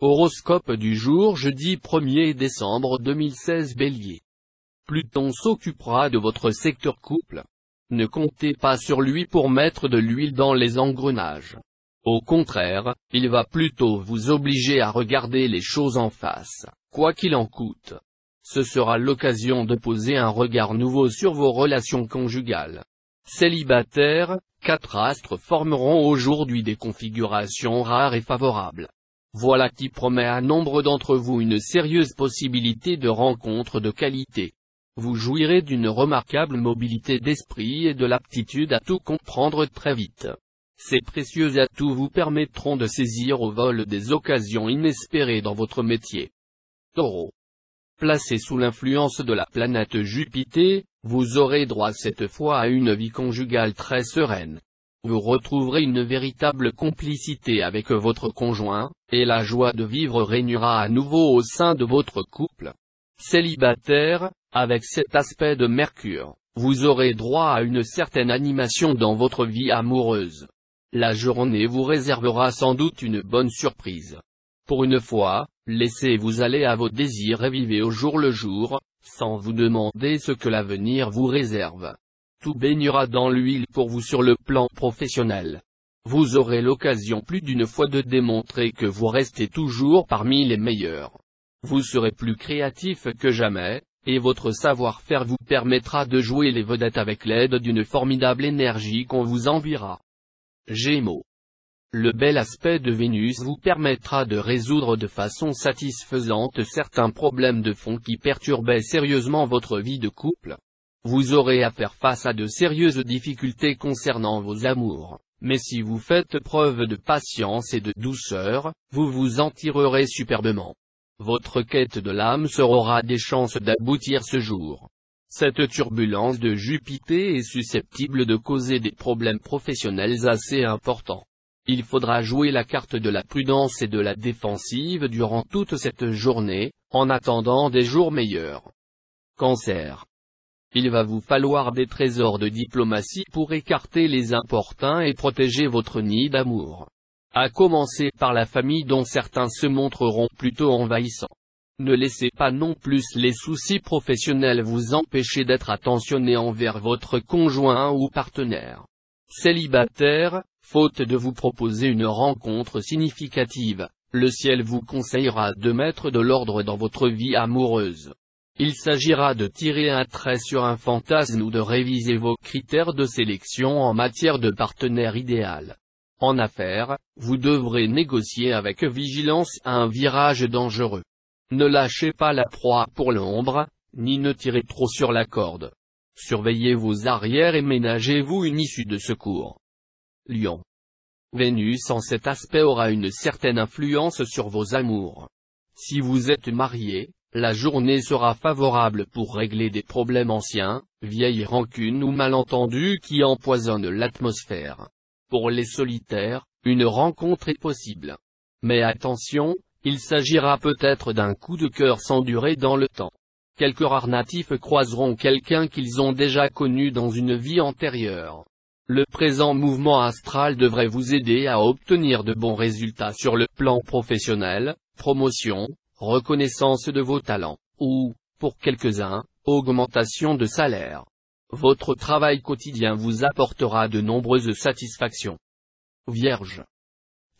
Horoscope du jour jeudi 1er décembre 2016 Bélier. Pluton s'occupera de votre secteur couple. Ne comptez pas sur lui pour mettre de l'huile dans les engrenages. Au contraire, il va plutôt vous obliger à regarder les choses en face, quoi qu'il en coûte. Ce sera l'occasion de poser un regard nouveau sur vos relations conjugales. Célibataires, 4 astres formeront aujourd'hui des configurations rares et favorables. Voilà qui promet à nombre d'entre vous une sérieuse possibilité de rencontre de qualité. Vous jouirez d'une remarquable mobilité d'esprit et de l'aptitude à tout comprendre très vite. Ces précieux atouts vous permettront de saisir au vol des occasions inespérées dans votre métier. Taureau. Placé sous l'influence de la planète Jupiter, vous aurez droit cette fois à une vie conjugale très sereine. Vous retrouverez une véritable complicité avec votre conjoint, et la joie de vivre régnera à nouveau au sein de votre couple. Célibataire, avec cet aspect de Mercure, vous aurez droit à une certaine animation dans votre vie amoureuse. La journée vous réservera sans doute une bonne surprise. Pour une fois, laissez-vous aller à vos désirs et vivez au jour le jour, sans vous demander ce que l'avenir vous réserve. Tout baignera dans l'huile pour vous sur le plan professionnel. Vous aurez l'occasion plus d'une fois de démontrer que vous restez toujours parmi les meilleurs. Vous serez plus créatif que jamais, et votre savoir-faire vous permettra de jouer les vedettes avec l'aide d'une formidable énergie qu'on vous enviera. Gémeaux. Le bel aspect de Vénus vous permettra de résoudre de façon satisfaisante certains problèmes de fond qui perturbaient sérieusement votre vie de couple. Vous aurez à faire face à de sérieuses difficultés concernant vos amours, mais si vous faites preuve de patience et de douceur, vous vous en tirerez superbement. Votre quête de l'âme sœur aura des chances d'aboutir ce jour. Cette turbulence de Jupiter est susceptible de causer des problèmes professionnels assez importants. Il faudra jouer la carte de la prudence et de la défensive durant toute cette journée, en attendant des jours meilleurs. Cancer. Il va vous falloir des trésors de diplomatie pour écarter les importuns et protéger votre nid d'amour. À commencer par la famille dont certains se montreront plutôt envahissants. Ne laissez pas non plus les soucis professionnels vous empêcher d'être attentionné envers votre conjoint ou partenaire. Célibataire, faute de vous proposer une rencontre significative, le ciel vous conseillera de mettre de l'ordre dans votre vie amoureuse. Il s'agira de tirer un trait sur un fantasme ou de réviser vos critères de sélection en matière de partenaire idéal. En affaires, vous devrez négocier avec vigilance à un virage dangereux. Ne lâchez pas la proie pour l'ombre, ni ne tirez trop sur la corde. Surveillez vos arrières et ménagez-vous une issue de secours. Lion. Vénus en cet aspect aura une certaine influence sur vos amours. Si vous êtes marié, la journée sera favorable pour régler des problèmes anciens, vieilles rancunes ou malentendus qui empoisonnent l'atmosphère. Pour les solitaires, une rencontre est possible. Mais attention, il s'agira peut-être d'un coup de cœur sans durée dans le temps. Quelques rares natifs croiseront quelqu'un qu'ils ont déjà connu dans une vie antérieure. Le présent mouvement astral devrait vous aider à obtenir de bons résultats sur le plan professionnel, promotion, reconnaissance de vos talents, ou, pour quelques-uns, augmentation de salaire. Votre travail quotidien vous apportera de nombreuses satisfactions. Vierge.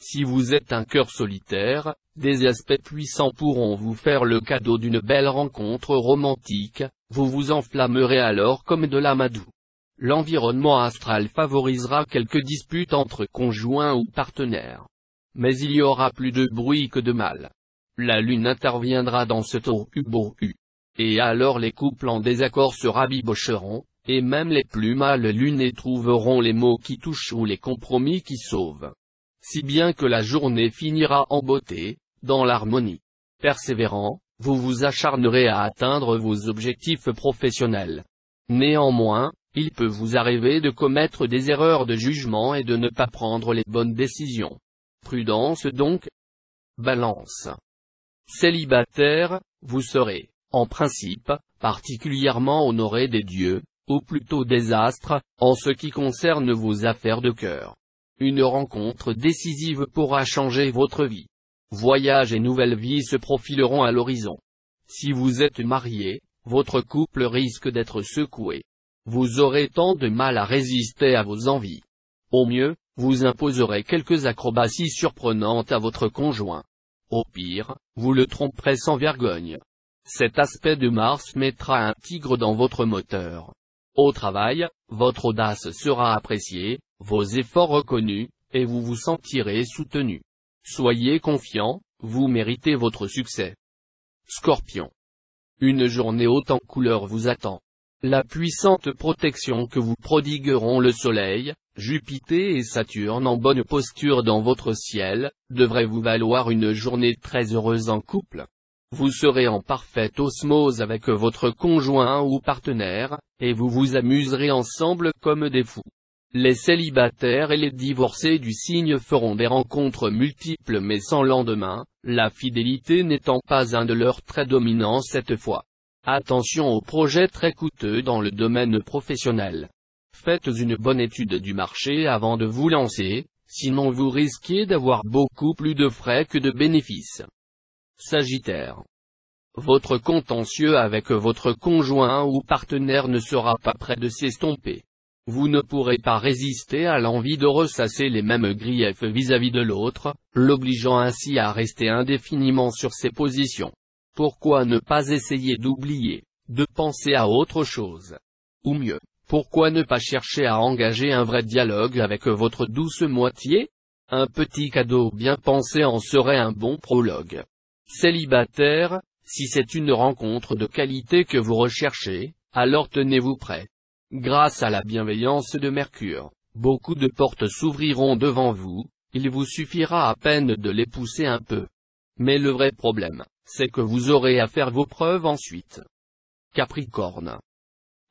Si vous êtes un cœur solitaire, des aspects puissants pourront vous faire le cadeau d'une belle rencontre romantique, vous vous enflammerez alors comme de l'amadou. L'environnement astral favorisera quelques disputes entre conjoints ou partenaires. Mais il y aura plus de bruit que de mal. La lune interviendra dans ce taureau, et alors les couples en désaccord se rabibocheront, et même les plus mâles lunés trouveront les mots qui touchent ou les compromis qui sauvent. Si bien que la journée finira en beauté, dans l'harmonie. Persévérant, vous vous acharnerez à atteindre vos objectifs professionnels. Néanmoins, il peut vous arriver de commettre des erreurs de jugement et de ne pas prendre les bonnes décisions. Prudence donc. Balance. Célibataire, vous serez, en principe, particulièrement honoré des dieux, ou plutôt des astres, en ce qui concerne vos affaires de cœur. Une rencontre décisive pourra changer votre vie. Voyages et nouvelles vies se profileront à l'horizon. Si vous êtes marié, votre couple risque d'être secoué. Vous aurez tant de mal à résister à vos envies. Au mieux, vous imposerez quelques acrobaties surprenantes à votre conjoint. Au pire, vous le tromperez sans vergogne. Cet aspect de Mars mettra un tigre dans votre moteur. Au travail, votre audace sera appréciée, vos efforts reconnus, et vous vous sentirez soutenu. Soyez confiant, vous méritez votre succès. Scorpion. Une journée haute en couleurs vous attend. La puissante protection que vous prodigueront le Soleil, Jupiter et Saturne en bonne posture dans votre ciel, devrait vous valoir une journée très heureuse en couple. Vous serez en parfaite osmose avec votre conjoint ou partenaire, et vous vous amuserez ensemble comme des fous. Les célibataires et les divorcés du signe feront des rencontres multiples mais sans lendemain, la fidélité n'étant pas un de leurs traits dominants cette fois. Attention aux projets très coûteux dans le domaine professionnel. Faites une bonne étude du marché avant de vous lancer, sinon vous risquez d'avoir beaucoup plus de frais que de bénéfices. Sagittaire. Votre contentieux avec votre conjoint ou partenaire ne sera pas près de s'estomper. Vous ne pourrez pas résister à l'envie de ressasser les mêmes griefs vis-à-vis de l'autre, l'obligeant ainsi à rester indéfiniment sur ses positions. Pourquoi ne pas essayer d'oublier, de penser à autre chose? Ou mieux, pourquoi ne pas chercher à engager un vrai dialogue avec votre douce moitié? Un petit cadeau bien pensé en serait un bon prologue. Célibataire, si c'est une rencontre de qualité que vous recherchez, alors tenez-vous prêt. Grâce à la bienveillance de Mercure, beaucoup de portes s'ouvriront devant vous, il vous suffira à peine de les pousser un peu. Mais le vrai problème, c'est que vous aurez à faire vos preuves ensuite. Capricorne.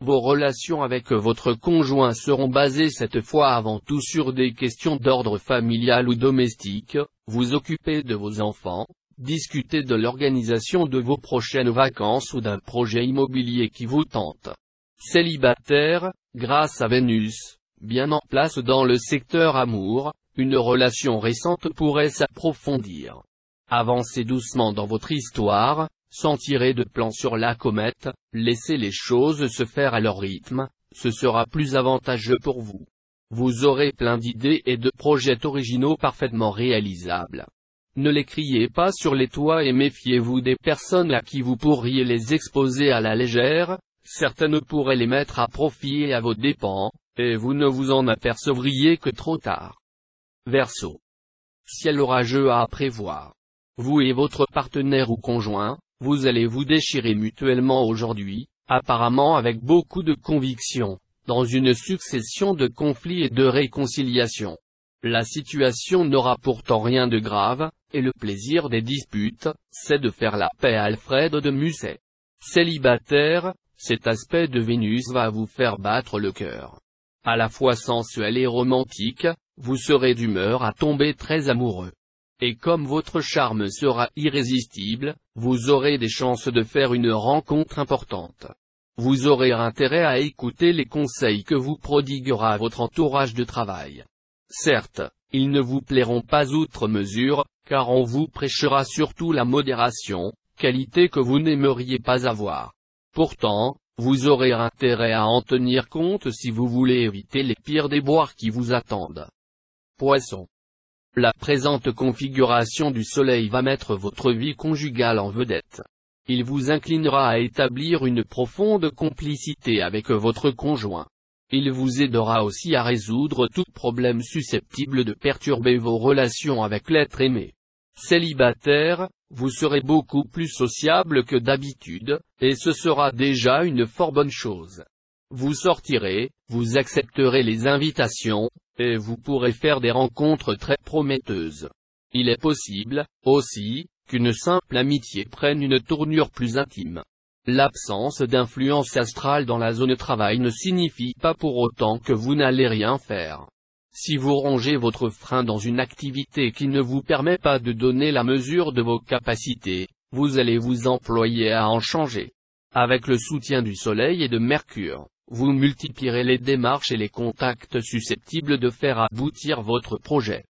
Vos relations avec votre conjoint seront basées cette fois avant tout sur des questions d'ordre familial ou domestique, vous occupez de vos enfants, discutez de l'organisation de vos prochaines vacances ou d'un projet immobilier qui vous tente. Célibataire, grâce à Vénus, bien en place dans le secteur amour, une relation récente pourrait s'approfondir. Avancez doucement dans votre histoire, sans tirer de plan sur la comète, laissez les choses se faire à leur rythme, ce sera plus avantageux pour vous. Vous aurez plein d'idées et de projets originaux parfaitement réalisables. Ne les criez pas sur les toits et méfiez-vous des personnes à qui vous pourriez les exposer à la légère, certaines pourraient les mettre à profit et à vos dépens, et vous ne vous en apercevriez que trop tard. Verseau. Ciel orageux à prévoir. Vous et votre partenaire ou conjoint, vous allez vous déchirer mutuellement aujourd'hui, apparemment avec beaucoup de conviction, dans une succession de conflits et de réconciliations. La situation n'aura pourtant rien de grave, et le plaisir des disputes, c'est de faire la paix à Alfred de Musset. Célibataire, cet aspect de Vénus va vous faire battre le cœur. À la fois sensuel et romantique, vous serez d'humeur à tomber très amoureux. Et comme votre charme sera irrésistible, vous aurez des chances de faire une rencontre importante. Vous aurez intérêt à écouter les conseils que vous prodiguera votre entourage de travail. Certes, ils ne vous plairont pas outre mesure, car on vous prêchera surtout la modération, qualité que vous n'aimeriez pas avoir. Pourtant, vous aurez intérêt à en tenir compte si vous voulez éviter les pires déboires qui vous attendent. Poisson. La présente configuration du Soleil va mettre votre vie conjugale en vedette. Il vous inclinera à établir une profonde complicité avec votre conjoint. Il vous aidera aussi à résoudre tout problème susceptible de perturber vos relations avec l'être aimé. Célibataire, vous serez beaucoup plus sociable que d'habitude, et ce sera déjà une fort bonne chose. Vous sortirez, vous accepterez les invitations, et vous pourrez faire des rencontres très prometteuses. Il est possible, aussi, qu'une simple amitié prenne une tournure plus intime. L'absence d'influence astrale dans la zone travail ne signifie pas pour autant que vous n'allez rien faire. Si vous rongez votre frein dans une activité qui ne vous permet pas de donner la mesure de vos capacités, vous allez vous employer à en changer. Avec le soutien du Soleil et de Mercure, vous multiplierez les démarches et les contacts susceptibles de faire aboutir votre projet.